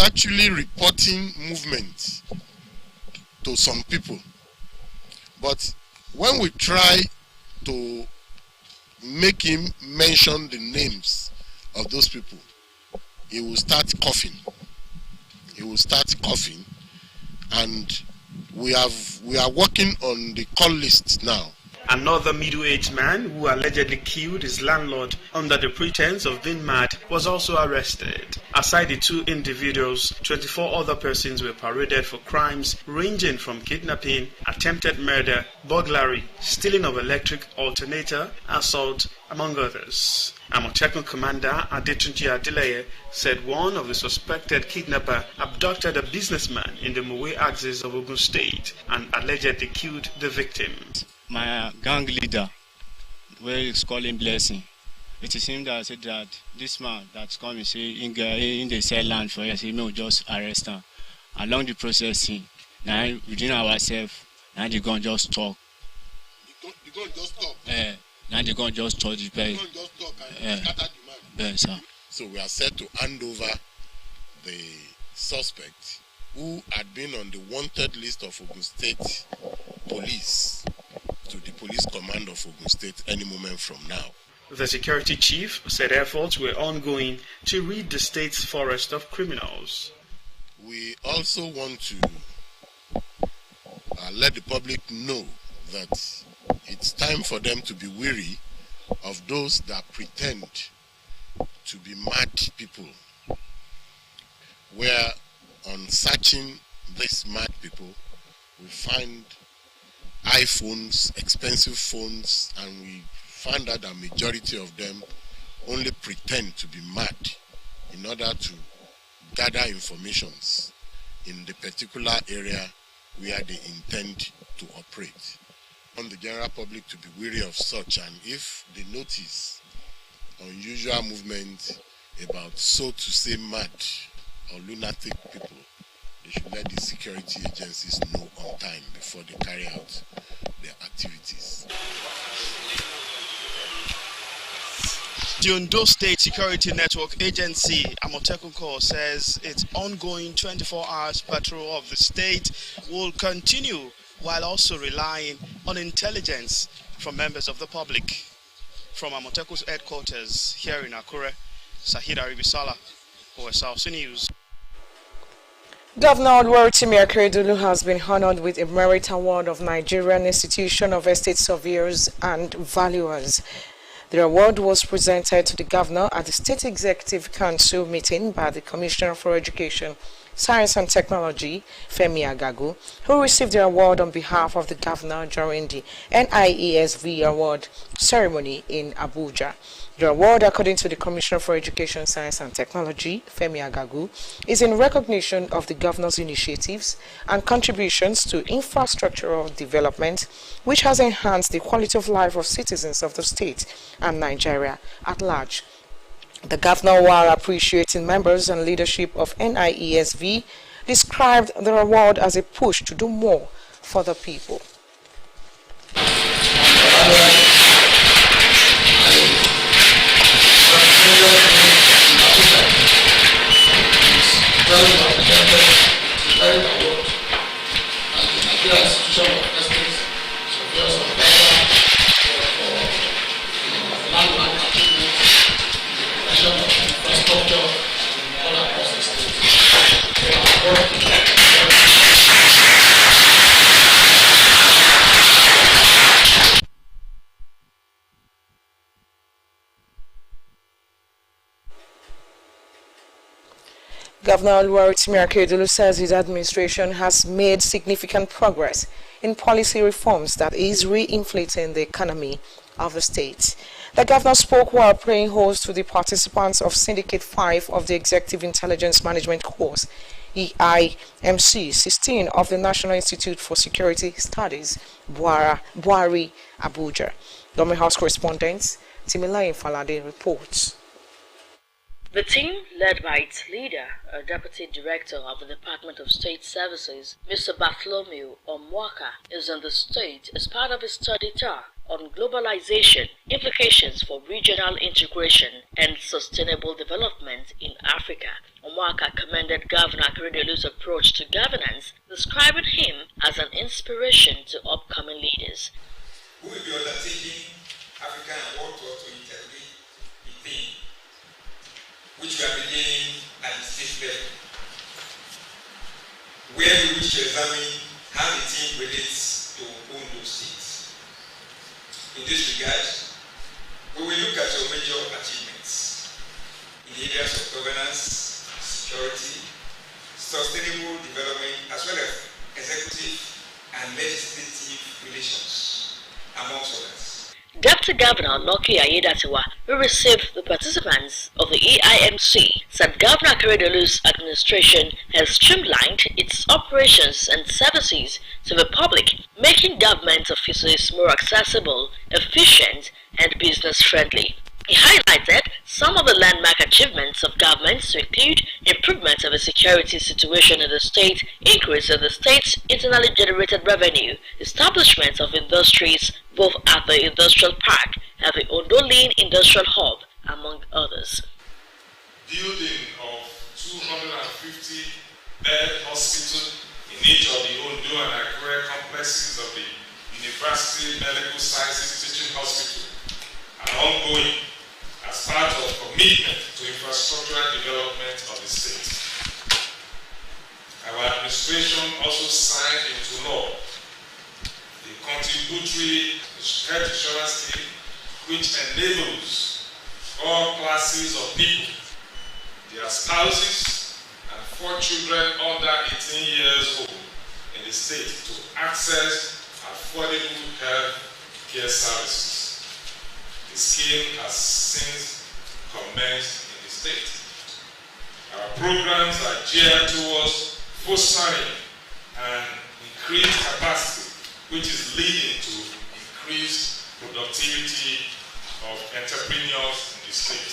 actually reporting movement to some people. But when we try to make him mention the names of those people, he will start coughing. He will start coughing, and we are working on the call list now. Another middle-aged man who allegedly killed his landlord under the pretense of being mad was also arrested. Aside the two individuals, 24 other persons were paraded for crimes ranging from kidnapping, attempted murder, burglary, stealing of electric alternator, assault, among others. Amotekun Commander Adetunji Adeleye said one of the suspected kidnapper abducted a businessman in the Mowe axis of Ogun State and allegedly killed the victim. My gang leader, where he's calling Blessing, it is him that said that this man that's coming, say in the sell land for us, he may just arrest him. Along the processing, now within ourselves, now the gun just talk. The gun just talk. Now the gun just talk the pay. The gun just talk and scatter the man. Yes, sir. So we are set to hand over the suspect who had been on the wanted list of Ogun State Police to the police command of Ogun State any moment from now. The security chief said efforts were ongoing to rid the state's forest of criminals. We also want to let the public know that it's time for them to be wary of those that pretend to be mad people. Where on searching these mad people, we find iPhones, expensive phones, and we find out that majority of them only pretend to be mad in order to gather informations in the particular area where they intend to operate. I want the general public to be wary of such, and if they notice unusual movement about, so to say, mad or lunatic people, they should let the security agencies know on time before they carry out their activities. The Ondo State Security Network Agency, Amotekun Corps, says its ongoing 24 hours patrol of the state will continue while also relying on intelligence from members of the public. From Amotekun's headquarters here in Akure, Sahid Aribisala, Osrc News. Governor Osrc Akeredolu has been honored with a merit award of Nigerian Institution of Estate Surveyors and Valuers. The award was presented to the governor at the State Executive Council meeting by the Commissioner for Education, Science and Technology, Femi Agagu, who received the award on behalf of the governor during the NIESV award ceremony in Abuja. The award, according to the Commissioner for Education, Science and Technology, Femi Agagu, is in recognition of the governor's initiatives and contributions to infrastructural development, which has enhanced the quality of life of citizens of the state and Nigeria at large. The governor, while appreciating members and leadership of NIESV, described the award as a push to do more for the people. Governor Osrc Akeredolu says his administration has made significant progress in policy reforms that is re-inflating the economy of the state. The governor spoke while playing host to the participants of Syndicate 5 of the Executive Intelligence Management course, EIMC 16 of the National Institute for Security Studies, Buhari, Abuja. Government House correspondent Timilayin Falade reports. The team, led by its leader, a Deputy Director of the Department of State Services, Mr. Bartholomew Omwaka, is in the state as part of his study tour on globalization, implications for regional integration, and sustainable development in Africa. Omwaka commended Governor Akeredelu's approach to governance, describing him as an inspiration to upcoming leaders. Who will be undertaking African and world tour to integrate the theme, which we are beginning at the state level, where we wish to examine how the team relates to Ondo State. In this regard, we will look at your major achievements in the areas of governance, security, sustainable development, as well as executive and legislative relations, amongst others. Deputy Governor Lucky Ayedatiwa, who received the participants of the EIMC, said Governor Akeredelu's administration has streamlined its operations and services to the public, making government offices more accessible, efficient, and business-friendly. He highlighted some of the landmark achievements of government to include improvement of the security situation in the state, increase of the state's internally generated revenue, establishment of industries both at the industrial park and the Ondo Lean Industrial Hub, among others. Building of 250-bed hospital in each of the Ondo and Akure complexes of the University Medical Sciences Teaching Hospital are ongoing as part of commitment to infrastructural development of the state. Our administration also signed into law the contributory health insurance scheme, which enables all classes of people, their spouses, and 4 children under 18 years old in the state to access affordable health care services. The scheme has since commenced in the state. Our programs are geared towards fostering and increased capacity, which is leading to increased productivity of entrepreneurs in the state.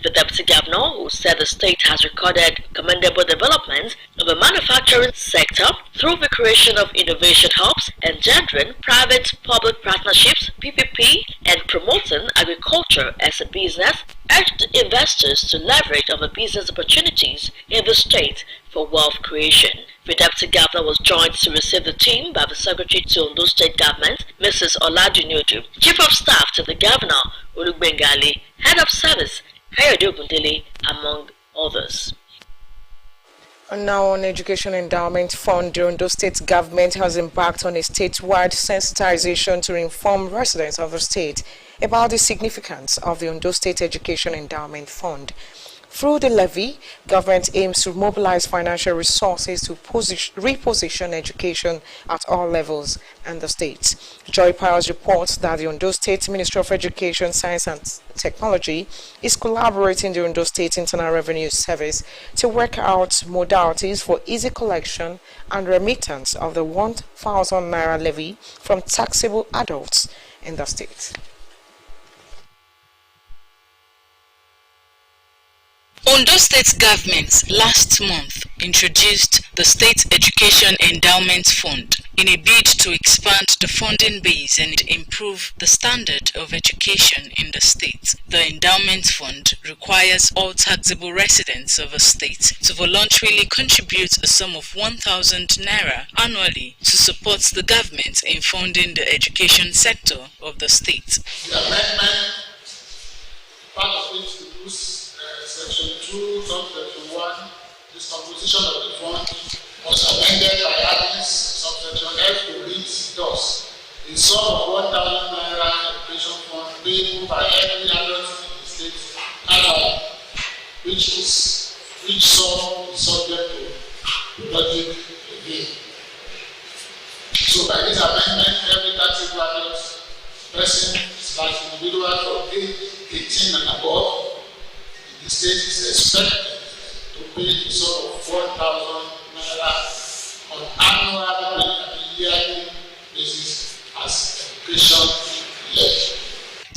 The Deputy Governor, who said the state has recorded commendable developments of the manufacturing sector through the creation of innovation hubs, engendering private-public partnerships, PPP, and promoting agriculture as a business, urged investors to leverage on the business opportunities in the state for wealth creation. The Deputy Governor was joined to receive the team by the Secretary to Ondo State Government, Mrs. Olajunoju, Chief of Staff to the Governor, Olugbengali, Head of Service, Kayode Ogundele, among others. And now on Education Endowment Fund, the Ondo State government has embarked on a statewide sensitization to inform residents of the state about the significance of the Ondo State Education Endowment Fund. Through the levy, government aims to mobilize financial resources to reposition education at all levels in the state. Joy Powers reports that the Ondo State Ministry of Education, Science and Technology is collaborating with the Ondo State Internal Revenue Service to work out modalities for easy collection and remittance of the 1,000 naira levy from taxable adults in the state. Ondo State government last month introduced the State Education Endowment Fund in a bid to expand the funding base and improve the standard of education in the state. The endowment fund requires all taxable residents of a state to voluntarily contribute a sum of 1,000 naira annually to support the government in funding the education sector of the state. The amendment, part of which includes Section 2, Subsection 1, discomposition of the fund was amended by adding subsection F to read thus: a sum of 1,000 naira education fund payable by every adult in the state annually, which sum is subject to budget review. So by this amendment, every taxable adult person/individual from age 18 and above the state is expected to pay the sum of 1,000 naira on annual and yearly basis as education levy.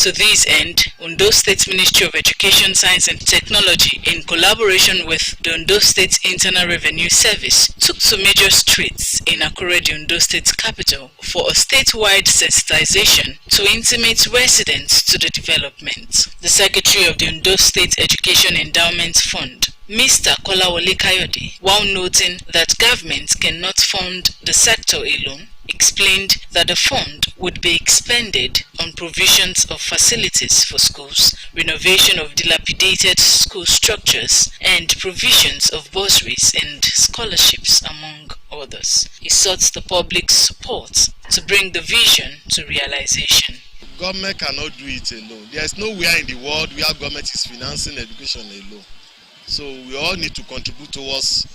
To this end, Ondo State Ministry of Education, Science and Technology, in collaboration with the Ondo State Internal Revenue Service, took to major streets in Akure, the Ondo State capital, for a statewide sensitization to intimate residents to the development. The Secretary of the Ondo State Education Endowment Fund, Mr. Kolawole Kayode, while noting that government cannot fund the sector alone, explained that the fund would be expended on provisions of facilities for schools, renovation of dilapidated school structures, and provisions of bursaries and scholarships, among others. He sought the public's support to bring the vision to realization. Government cannot do it alone. There is nowhere in the world where government is financing education alone. So we all need to contribute towards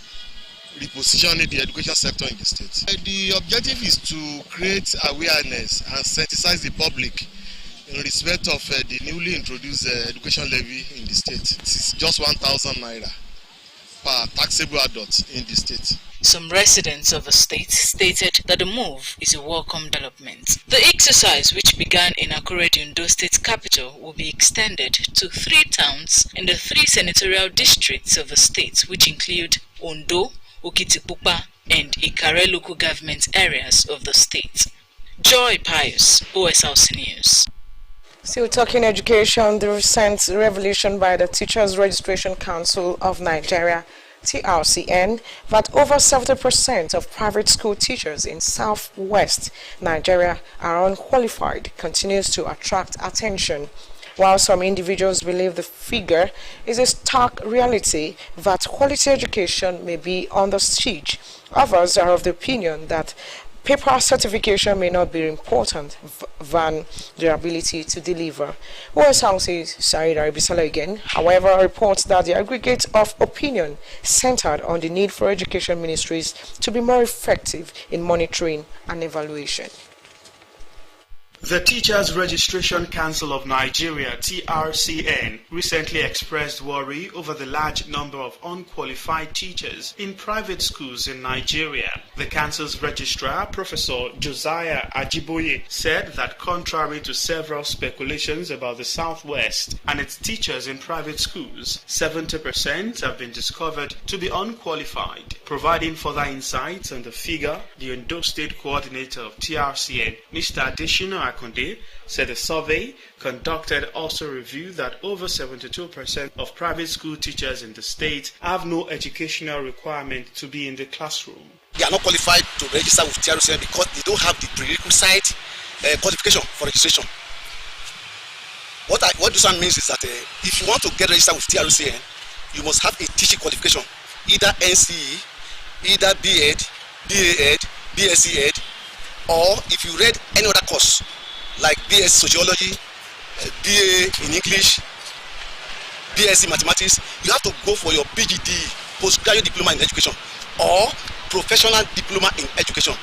repositioning the education sector in the state. The objective is to create awareness and sensitize the public in respect of the newly introduced education levy in the state. It's just 1,000 naira per taxable adult in the state. Some residents of the state stated that the move is a welcome development. The exercise, which began in Akure, the Ondo State capital, will be extended to 3 towns in the 3 senatorial districts of the state, which include Ondo, Okitipupa, and Ikare local government areas of the state. Joy Pius, Osrc News. Still talking education, the recent revelation by the Teachers Registration Council of Nigeria, TRCN, that over 70% of private school teachers in southwest Nigeria are unqualified continues to attract attention. While some individuals believe the figure is a stark reality that quality education may be under siege, others are of the opinion that paper certification may not be important than their ability to deliver. Osrc Said Arabisala again, however, reports that the aggregate of opinion centered on the need for education ministries to be more effective in monitoring and evaluation. The Teachers Registration Council of Nigeria, TRCN, recently expressed worry over the large number of unqualified teachers in private schools in Nigeria. The council's registrar, Professor Josiah Ajiboye, said that contrary to several speculations about the Southwest and its teachers in private schools, 70% have been discovered to be unqualified. Providing further insights on the figure, the Ondo State Coordinator of TRCN, Mr. Adeshina Akonde, said a survey conducted also revealed that over 72% of private school teachers in the state have no educational requirement to be in the classroom. They are not qualified to register with TRCN because they don't have the prerequisite qualification for registration. What this one means is that if you want to get registered with TRCN, you must have a teaching qualification, either NCE, either B.Ed, BA.Ed, BSc.Ed, or if you read any other course like BS Sociology, BA in English, BSc Mathematics, you have to go for your PGD, Postgraduate Diploma in Education, or Professional Diploma in Education.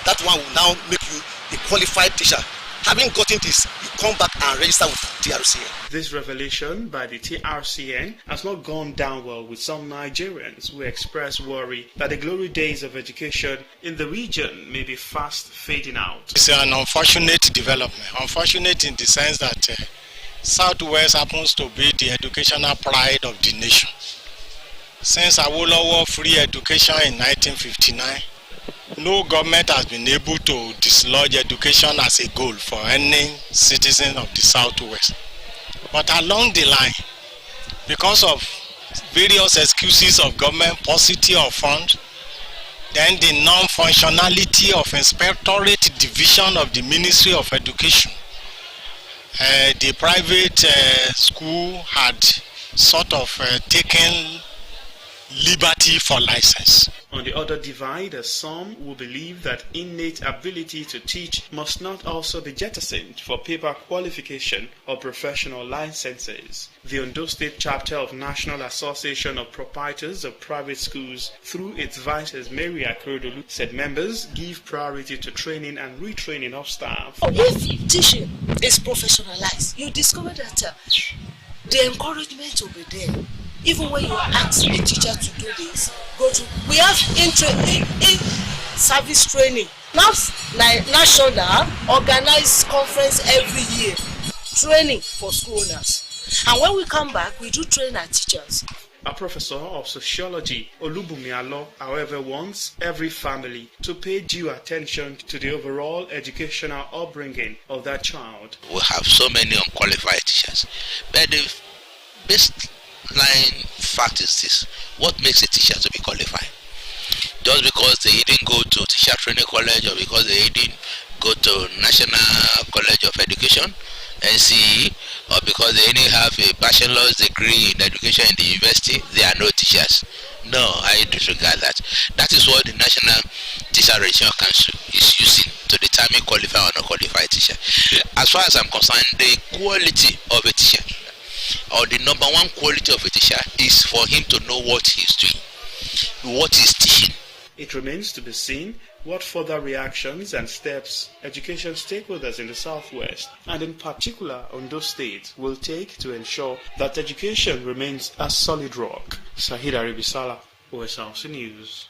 That one will now make you a qualified teacher. Having gotten this, you come back and register with TRCN. This revelation by the TRCN has not gone down well with some Nigerians who express worry that the glory days of education in the region may be fast fading out. It's an unfortunate development. Unfortunate in the sense that Southwest happens to be the educational pride of the nation. Since Awolowo free education in 1959, no government has been able to dislodge education as a goal for any citizen of the Southwest. But along the line, because of various excuses of government paucity of funds, then the non-functionality of Inspectorate Division of the Ministry of Education, the private school had sort of taken liberty for license. On the other divide, some will believe that innate ability to teach must not also be jettisoned for paper qualification or professional licenses. The Ondo State chapter of National Association of Proprietors of Private Schools, through its vice Mary Akeredolu, said members give priority to training and retraining of staff. If teaching is professionalized, you discover that the encouragement will be there. Even when you ask a teacher to do this, we have in-service training. National organized conference every year. training for school owners. And when we come back, we do train our teachers. A professor of sociology, Olubumi Alo, however, wants every family to pay due attention to the overall educational upbringing of their child. We have so many unqualified teachers, but the baseline fact is this: what makes a teacher to be qualified? Just because they didn't go to teacher training college, or because they didn't go to National College of Education, NCE, or because they didn't have a bachelor's degree in education in the university, they are no teachers. No, I disregard that. That is what the National Teacher Registration Council is using to determine qualified or not qualified teacher. As far as I'm concerned, the quality of a teacher, or the number one quality of a teacher, is for him to know what he's doing, what he's teaching. It remains to be seen what further reactions and steps education stakeholders in the Southwest, and in particular Ondo State, will take to ensure that education remains a solid rock. Sahida Ribisala, OSRC News.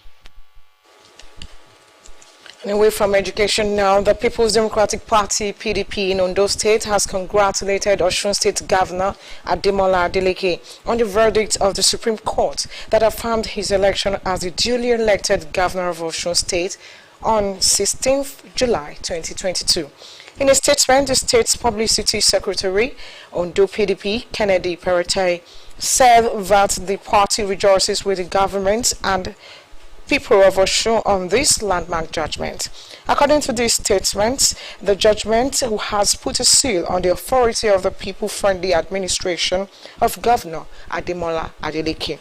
And away from education now, the People's Democratic Party, PDP, in Ondo State has congratulated Osun State Governor Ademola Adeleke on the verdict of the Supreme Court that affirmed his election as the duly elected Governor of Osun State on 16th July 2022. In a statement, the state's Publicity Secretary, Ondo PDP, Kennedy Perete, said that the party rejoices with the government and people of Osun on this landmark judgment. According to this statement, the judgment has put a seal on the authority of the people-friendly administration of Governor Ademola Adeleke.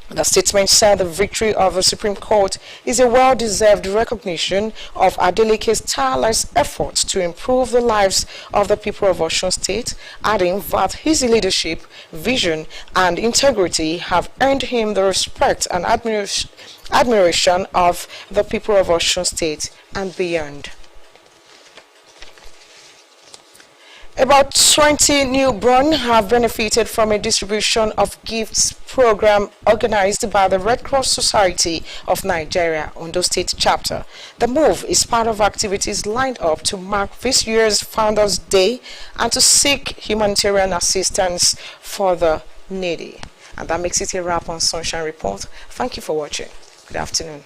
The statement said the victory of the Supreme Court is a well-deserved recognition of Adeleke's tireless efforts to improve the lives of the people of Osun State, adding that his leadership, vision, and integrity have earned him the respect and admiration of the people of Osun State and beyond. About 20 newborn have benefited from a distribution of gifts program organized by the Red Cross Society of Nigeria, Ondo State chapter. The move is part of activities lined up to mark this year's Founders Day and to seek humanitarian assistance for the needy. And that makes it a wrap on Sunshine Report. Thank you for watching. Good afternoon.